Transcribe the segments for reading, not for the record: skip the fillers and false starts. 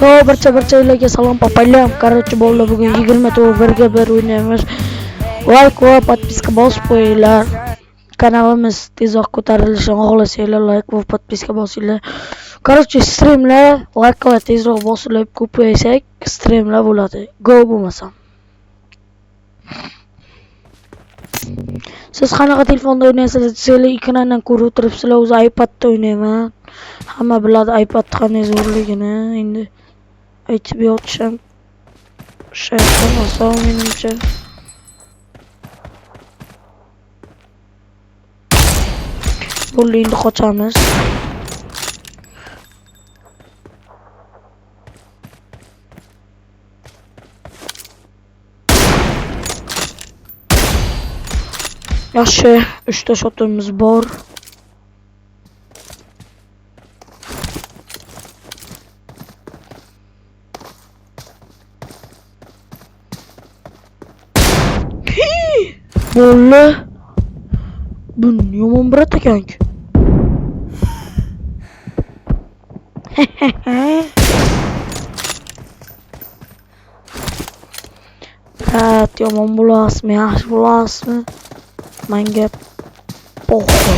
Yo barcha salom papaylam. Короче bo'ldi bugun 21 bir o'ynaymiz. Like va podpiska bosib qo'yinglar. Kanalimiz tezroq ko'tarilishini xohlasanglar like va podpiska bosinglar. Короче streamlar like va tezroq bosilib ko'paysak streamlar bo'ladi. Go bo'lmasam. Siz qanaqa telefonda o'ynaysiz? Sizlar ekrandan ko'rib turibsizlar, o'zi iPadda o'ynayman. Hamma biladi iPad qanday zo'rligini. Endi aytib o'tishim shayton oson menimcha. Bo'ldi, endi qochamiz. Yaxshi, 3 ta shotimiz bor. Bo'ldi. Bu yomon brat ekan-ku. Brat yomon bo'lasizmi, yaxshi bo'lasizmi? Menga po'xi.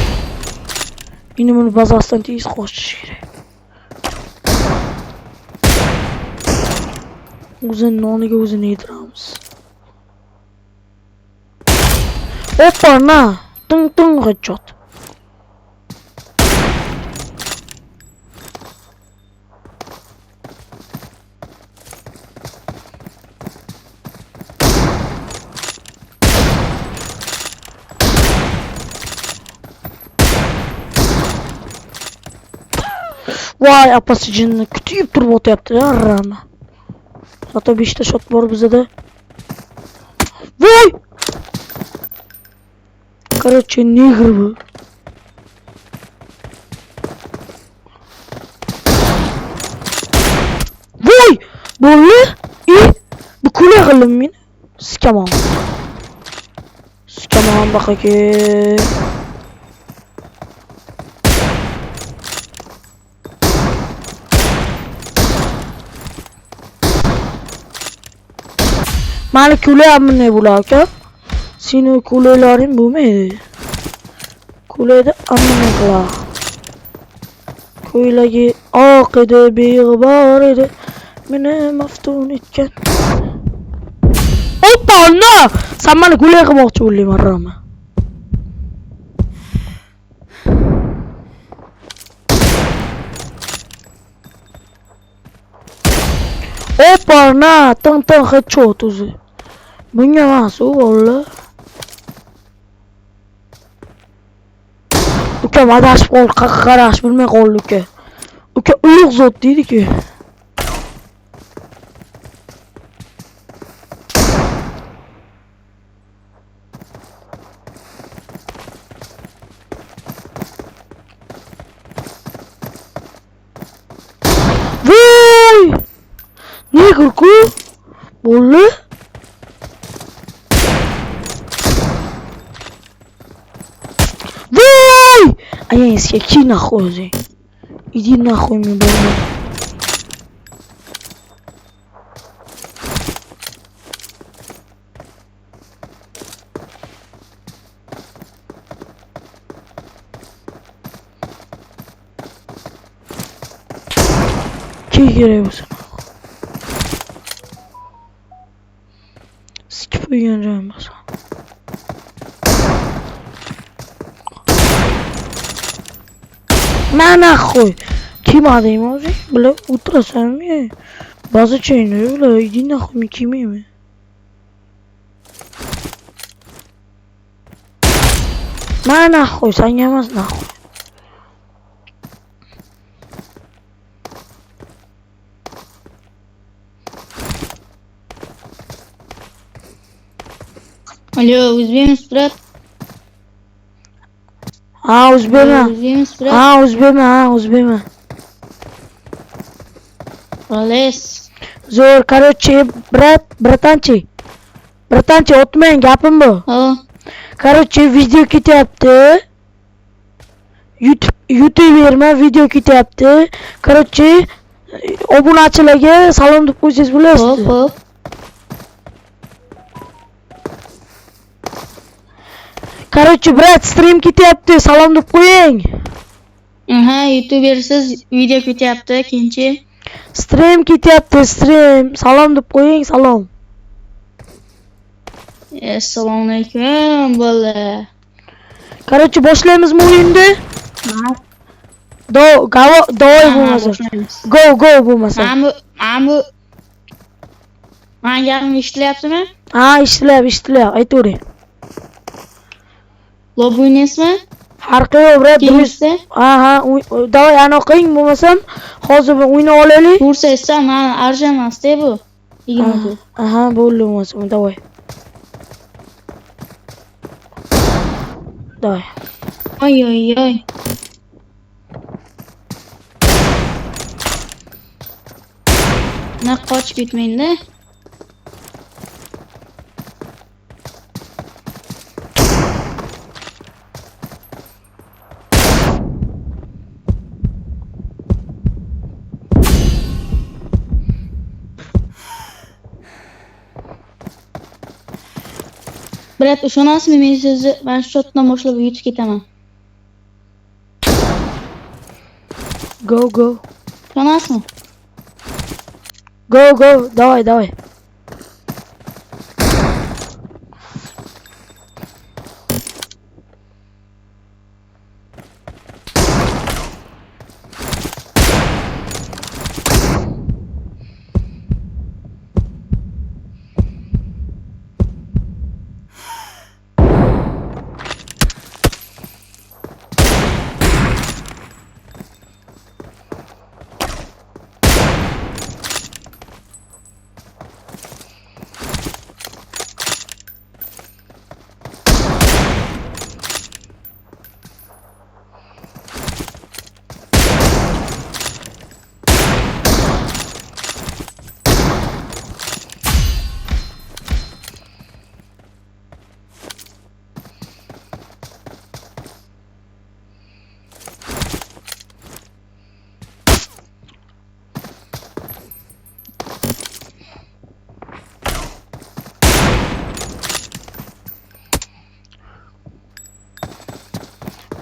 Endi buni bazasidan tez qochish kerak. O'zini noniga o'zini yediramiz. Oppa na, ting headshot. Vay apası cinni kütüyüp turbo yaptı ya rama. Zaten 5 ta shot var bize de. Vay! Короче, негр bu. Vay! Böyle bu kule kılım min. Sıkamam. Sıkamam bakayım. Mali kule amne bulaka. Seni kulelerin bu muydu? Kulede amne kula. Kulegi akide bir var idi. Mene maftun etken. Hoppa ne? Sen bana kuleye kıvakçı olayım arama. Hoppa ne? Tın headshot uzu. Bu ne nasıl oldu? Uka madaş bol kakaraş bilmek oldu ki. Uka uyuk zot dedi ki. Vay! Ne kurku? Bollu? А я из какие нахуй? Иди нахуй мне больно. Кигеревс. Скипу янжамас. Ne nahkoy? Kim adayım abi? Böyle oturasam mı? Bazı şeyler böyle idin nahkoy kimi mi? Ne nahkoy? Sen yemez nahkoy. Alo, Uzbekistan брат. А, Узбема. Полез. Zor, короче, братанчи, отмен gapim bu. Короче, video ketyapti. YouTuber'ma video ketyapti. Короче, obunachilarga salom deb qo'ysangiz Hop bo'lasizdi. hop. Короче, brat, stream ketyapti. Salom deb qo'ying. Aha, youtubersiz video ketyapti ikkinchi. Stream ketyapti, stream. Salom deb qo'ying, salom. Assalomu alaykum bola. Короче, boshlaymizmi o'yinni? Doy bo'lmasa. Go bo'lmasa. Mana gapim eshitilyaptimi? Ha, eshitilyapti. Aytavering. Lob o'ynaysizmi? Farqi yo'q, brat. Kelsa, Aha, давай aniqing bo'lmasam, hozir o'ynab olaylik. ko'rsatsa, mana arzamasda bu. 20. Aha, bo'ldi bo'lmasam, давай. Давай. Oy. Na qochib ketmaydi. Brat, ishonasizmi, men sizni mana shu shotdan boshlab yutib ketaman. Go. Ishonasizmi? Go, давай.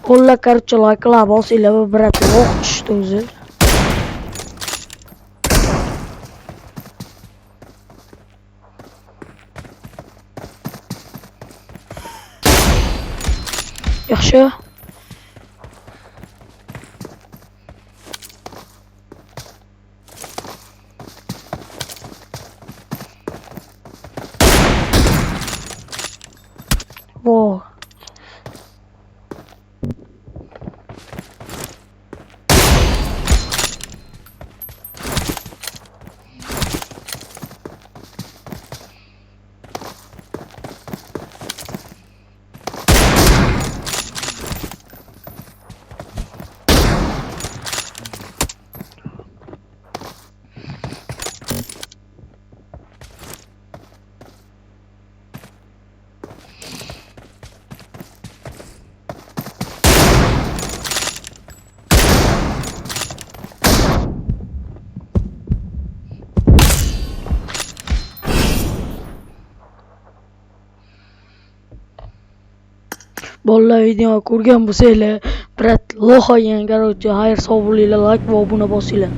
Qo'llar, короче, like'lar bosinglar, brat. O'q tushdi o'zi. Yaxshi. Vo. Bolalar video ko'rgan bo'lsanglar, brat, lohagan, короче, xayr sog' bo'linglar, like va obuna bosinglar.